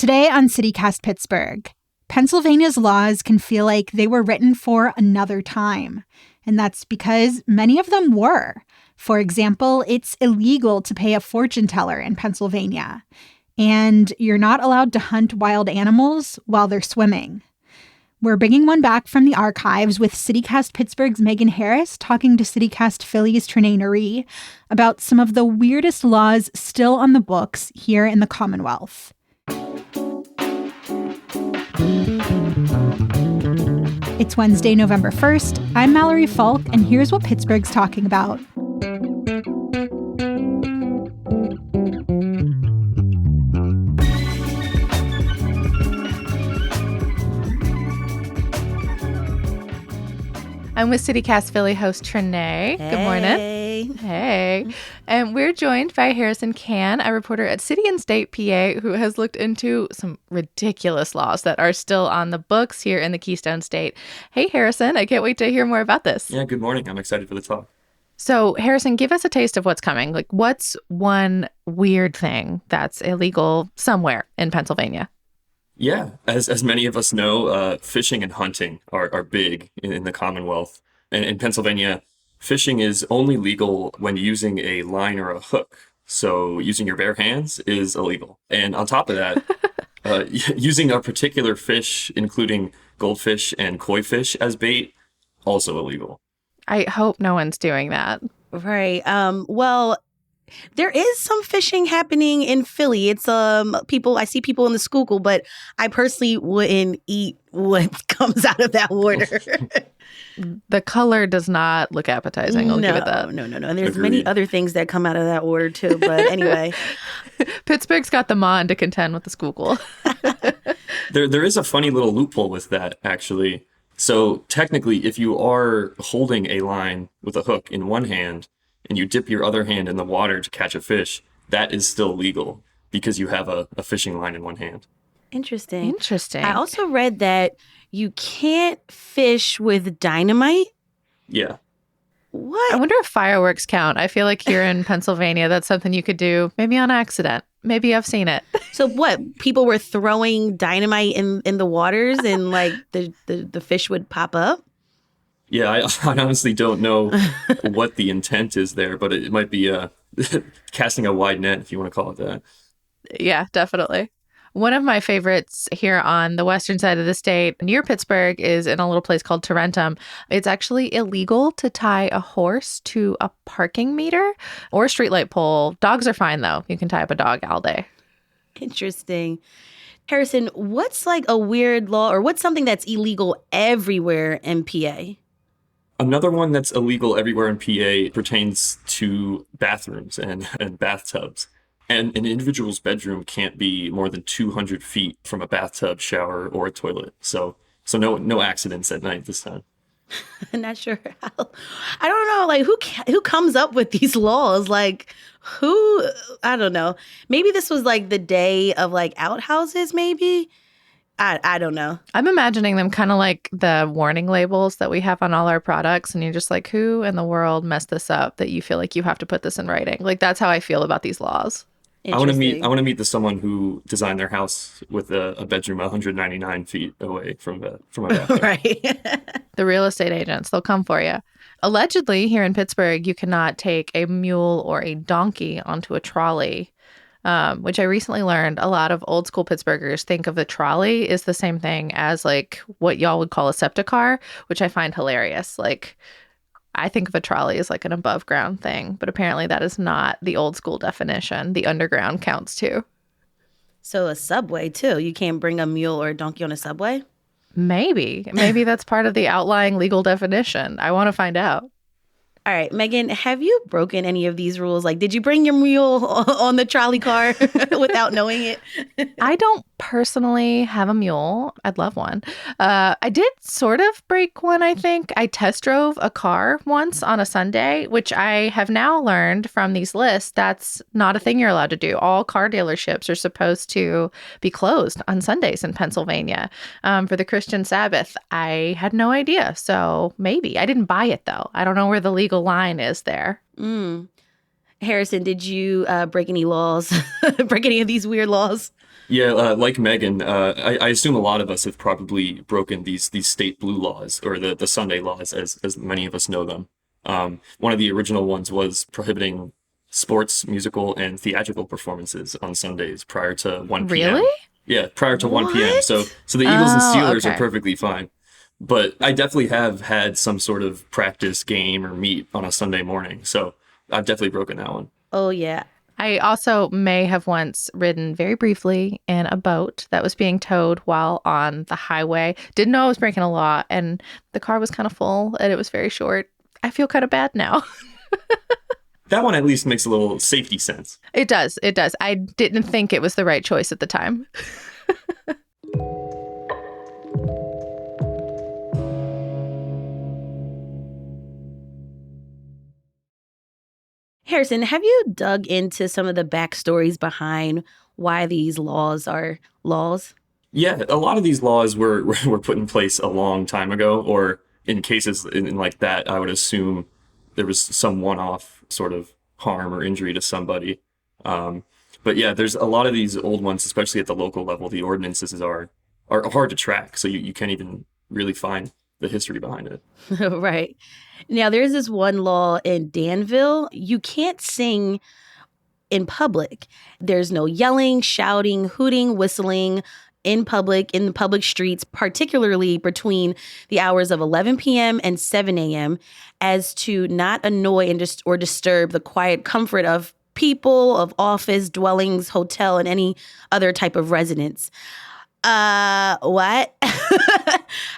Today on CityCast Pittsburgh, Pennsylvania's laws can feel like they were written for another time. And that's because many of them were. For example, it's illegal to pay a fortune teller in Pennsylvania. And you're not allowed to hunt wild animals while they're swimming. We're bringing one back from the archives with CityCast Pittsburgh's Megan Harris talking to CityCast Philly's Trinae Nari about some of the weirdest laws still on the books here in the Commonwealth. It's Wednesday, November 1st. I'm Mallory Falk, and here's what Pittsburgh's talking about. I'm with CityCast Philly host Trinae. Hey. Good morning. Hey. And we're joined by Harrison Can, a reporter at City and State PA, who has looked into some ridiculous laws that are still on the books here in the Keystone State. Hey, Harrison, I can't wait to hear more about this. Yeah, good morning. I'm excited for the talk. So, Harrison, give us a taste of what's coming. Like, what's one weird thing that's illegal somewhere in Pennsylvania? Yeah, as many of us know, fishing and hunting are big in the Commonwealth. And in Pennsylvania, fishing is only legal when using a line or a hook. So using your bare hands is illegal. And on top of that, using a particular fish, including goldfish and koi fish as bait, also illegal. I hope no one's doing that. Right. Well, there is some fishing happening in Philly. It's I see people in the Schuylkill, but I personally wouldn't eat what comes out of that water. The color does not look appetizing. I'll give it that. No. And there's many other things that come out of that water too. But anyway. Pittsburgh's got them on to contend with the Schuylkill. There is a funny little loophole with that, actually. So technically, if you are holding a line with a hook in one hand, and you dip your other hand in the water to catch a fish, that is still legal because you have a fishing line in one hand. Interesting. I also read that you can't fish with dynamite. Yeah. What? I wonder if fireworks count. I feel like here in Pennsylvania, that's something you could do maybe on accident. Maybe I've seen it. So what? People were throwing dynamite in the waters and like the fish would pop up? Yeah, I honestly don't know what the intent is there, but it might be casting a wide net, if you want to call it that. Yeah, definitely. One of my favorites here on the western side of the state near Pittsburgh is in a little place called Tarentum. It's actually illegal to tie a horse to a parking meter or a streetlight pole. Dogs are fine, though. You can tie up a dog all day. Interesting. Harrison, what's like a weird law or what's something that's illegal everywhere in PA? Another one that's illegal everywhere in PA pertains to bathrooms and bathtubs. And an individual's bedroom can't be more than 200 feet from a bathtub, shower, or a toilet. So no accidents at night this time. I'm not sure how. I don't know, like who comes up with these laws? Like who? I don't know. Maybe this was like the day of like outhouses, maybe. I don't know. I'm imagining them kind of like the warning labels that we have on all our products. And you're just like, who in the world messed this up that you feel like you have to put this in writing? Like, that's how I feel about these laws. I want to meet someone who designed their house with a bedroom 199 feet away from a bathroom. Right. The real estate agents, they'll come for you. Allegedly, here in Pittsburgh, you cannot take a mule or a donkey onto a trolley. Which I recently learned a lot of old school Pittsburghers think of the trolley is the same thing as like what y'all would call a septic car, which I find hilarious. Like I think of a trolley as like an above ground thing, but apparently that is not the old school definition. The underground counts too. So a subway too. You can't bring a mule or a donkey on a subway? Maybe that's part of the outlying legal definition. I want to find out. All right, Megan, have you broken any of these rules? Like, did you bring your mule on the trolley car without knowing it? I don't personally have a mule. I'd love one. I did sort of break one, I think. I test drove a car once on a Sunday, which I have now learned from these lists that's not a thing you're allowed to do. All car dealerships are supposed to be closed on Sundays in Pennsylvania for the Christian Sabbath. I had no idea. So maybe. I didn't buy it, though. I don't know where the legal line is there. Harrison, did you break any laws? Break any of these weird laws? Yeah, like Megan, I assume a lot of us have probably broken these state blue laws or the Sunday laws as many of us know them. One of the original ones was prohibiting sports, musical, and theatrical performances on Sundays prior to 1 Really? p.m. Yeah, prior to 1 p.m. So What? so the Eagles and Oh, Steelers are okay. perfectly fine. But I definitely have had some sort of practice game or meet on a Sunday morning. So I've definitely broken that one. Oh yeah. I also may have once ridden very briefly in a boat that was being towed while on the highway. Didn't know I was breaking a law, and the car was kind of full and it was very short. I feel kind of bad now. That one at least makes a little safety sense. It does. It does. I didn't think it was the right choice at the time. Harrison, have you dug into some of the backstories behind why these laws are laws? Yeah, a lot of these laws were put in place a long time ago, or in cases like that, I would assume there was some one-off sort of harm or injury to somebody. Um, but yeah, there's a lot of these old ones, especially at the local level. The ordinances are hard to track, so you can't even really find the history behind it. Right. Now, there's this one law in Danville. You can't sing in public. There's no yelling, shouting, hooting, whistling in the public streets, particularly between the hours of 11 p.m. and 7 a.m., as to not annoy or disturb the quiet comfort of people, of office, dwellings, hotel, and any other type of residence. What?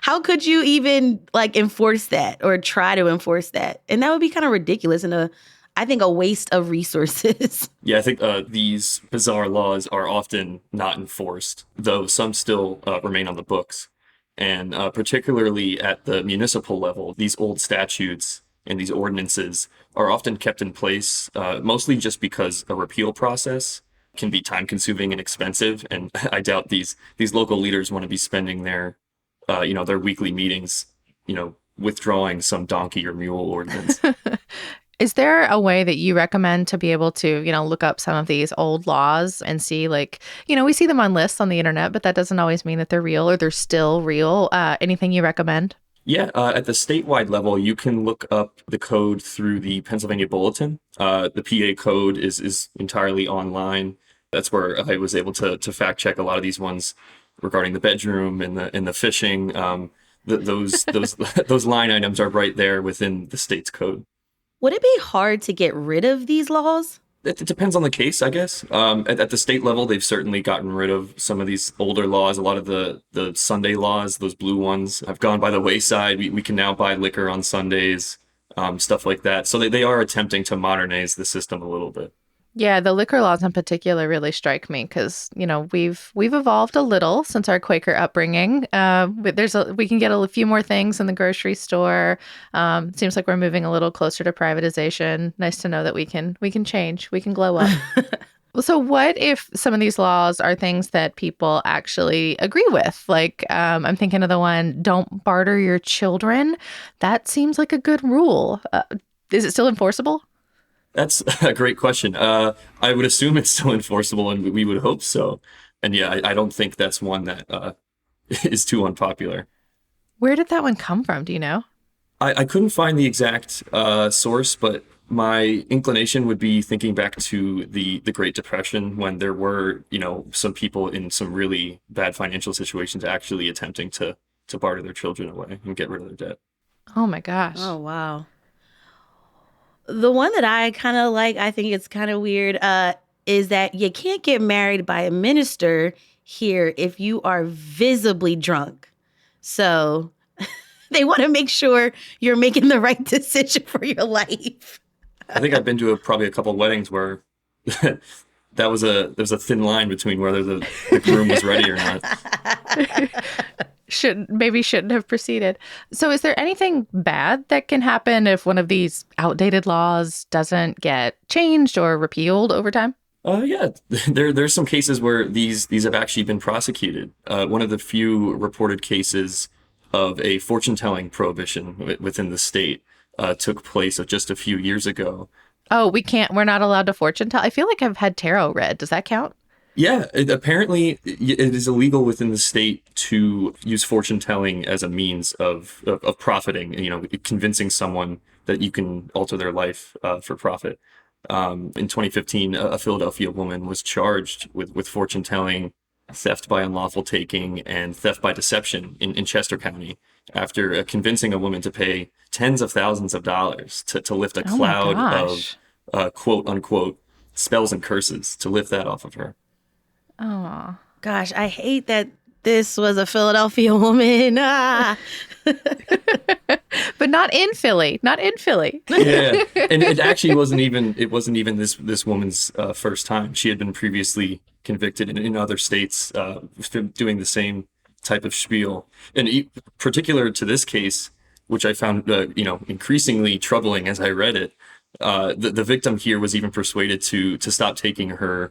How could you even enforce that or try to enforce that? And that would be kind of ridiculous and I think a waste of resources. Yeah, I think these bizarre laws are often not enforced, though some still remain on the books. And particularly at the municipal level, these old statutes and these ordinances are often kept in place, mostly just because a repeal process can be time consuming and expensive. And I doubt these local leaders want to be spending their weekly meetings, withdrawing some donkey or mule ordinance. Is there a way that you recommend to be able to, look up some of these old laws and see, we see them on lists on the internet, but that doesn't always mean that they're real or they're still real. Anything you recommend? Yeah, at the statewide level, you can look up the code through the Pennsylvania Bulletin. The PA code is entirely online. That's where I was able to fact check a lot of these ones regarding the bedroom and the fishing. Those those line items are right there within the state's code. Would it be hard to get rid of these laws? It depends on the case, I guess. At the state level, they've certainly gotten rid of some of these older laws. A lot of the Sunday laws, those blue ones, have gone by the wayside. We can now buy liquor on Sundays, stuff like that. So they are attempting to modernize the system a little bit. Yeah, the liquor laws in particular really strike me because, we've evolved a little since our Quaker upbringing. We can get a few more things in the grocery store. Seems like we're moving a little closer to privatization. Nice to know that we can change. We can glow up. So what if some of these laws are things that people actually agree with? I'm thinking of the one, don't barter your children. That seems like a good rule. Is it still enforceable? That's a great question. I would assume it's still enforceable, and we would hope so. And yeah, I don't think that's one that is too unpopular. Where did that one come from? Do you know? I couldn't find the exact source, but my inclination would be thinking back to the Great Depression when there were, some people in some really bad financial situations actually attempting to barter their children away and get rid of their debt. Oh my gosh. Oh, wow. The one that I kind of like, I think it's kind of weird, is that you can't get married by a minister here if you are visibly drunk. So they want to make sure you're making the right decision for your life. I think I've been to probably a couple of weddings where there was a thin line between whether the groom was ready or not. Shouldn't have proceeded. So is there anything bad that can happen if one of these outdated laws doesn't get changed or repealed over time? Yeah, there's some cases where these have actually been prosecuted. One of the few reported cases of a fortune-telling prohibition within the state took place just a few years ago. Oh, we're not allowed to fortune tell? I feel like I've had tarot read. Does that count? Yeah, apparently it is illegal within the state to use fortune telling as a means of profiting, convincing someone that you can alter their life for profit. In 2015, a Philadelphia woman was charged with fortune telling, theft by unlawful taking, and theft by deception in Chester County after convincing a woman to pay tens of thousands of dollars to lift a Oh my cloud gosh. of quote unquote spells and curses, to lift that off of her. Oh. Gosh, I hate that this was a Philadelphia woman. But not in Philly. Not in Philly. Yeah, and it actually wasn't even this woman's first time. She had been previously convicted in other states for doing the same type of spiel. And particular to this case, which I found increasingly troubling as I read it, the victim here was even persuaded to stop taking her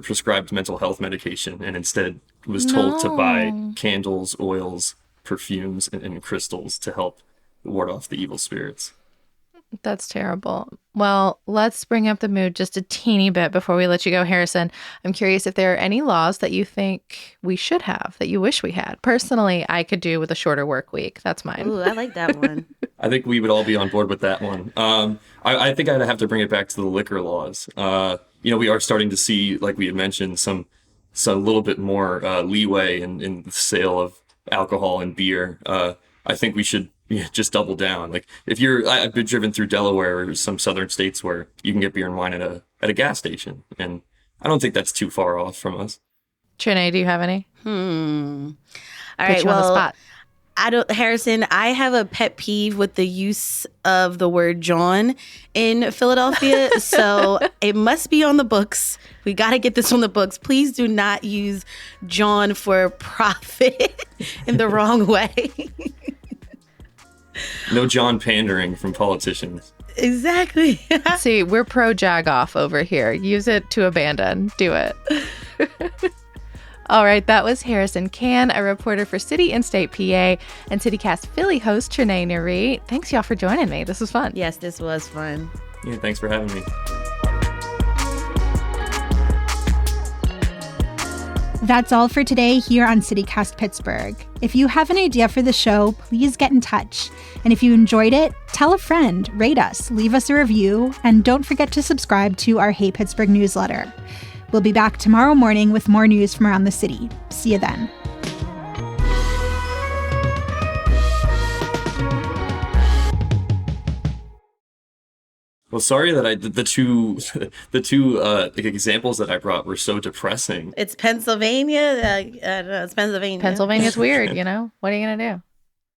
prescribed mental health medication, and instead was told to buy candles, oils, perfumes, and crystals to help ward off the evil spirits. That's terrible. Well, let's bring up the mood just a teeny bit before we let you go, Harrison. I'm curious if there are any laws that you think we should have, that you wish we had. Personally, I could do with a shorter work week. That's mine. Ooh, I like that one. I think we would all be on board with that one. I think I'd have to bring it back to the liquor laws. We are starting to see, like we had mentioned, some little bit more leeway in the sale of alcohol and beer. I think we should just double down. Like I've been driven through Delaware or some southern states where you can get beer and wine at a gas station, and I don't think that's too far off from us. Trinae, do you have any? All Put right, you on the spot. Harrison, I have a pet peeve with the use of the word John in Philadelphia. So it must be on the books. We got to get this on the books. Please do not use John for profit in the wrong way. No John pandering from politicians. Exactly. See, we're pro Jagoff over here. Use it to abandon. Do it. All right, that was Harrison Can, a reporter for City and State PA, and CityCast Philly host Trinae Nuri. Thanks, y'all, for joining me. This was fun. Yes, this was fun. Yeah, thanks for having me. That's all for today here on CityCast Pittsburgh. If you have an idea for the show, please get in touch. And if you enjoyed it, tell a friend, rate us, leave us a review, and don't forget to subscribe to our Hey Pittsburgh newsletter. We'll be back tomorrow morning with more news from around the city. See you then. Well, sorry that the two examples that I brought were so depressing. It's Pennsylvania. I don't know. It's Pennsylvania. Pennsylvania's weird, What are you going to do?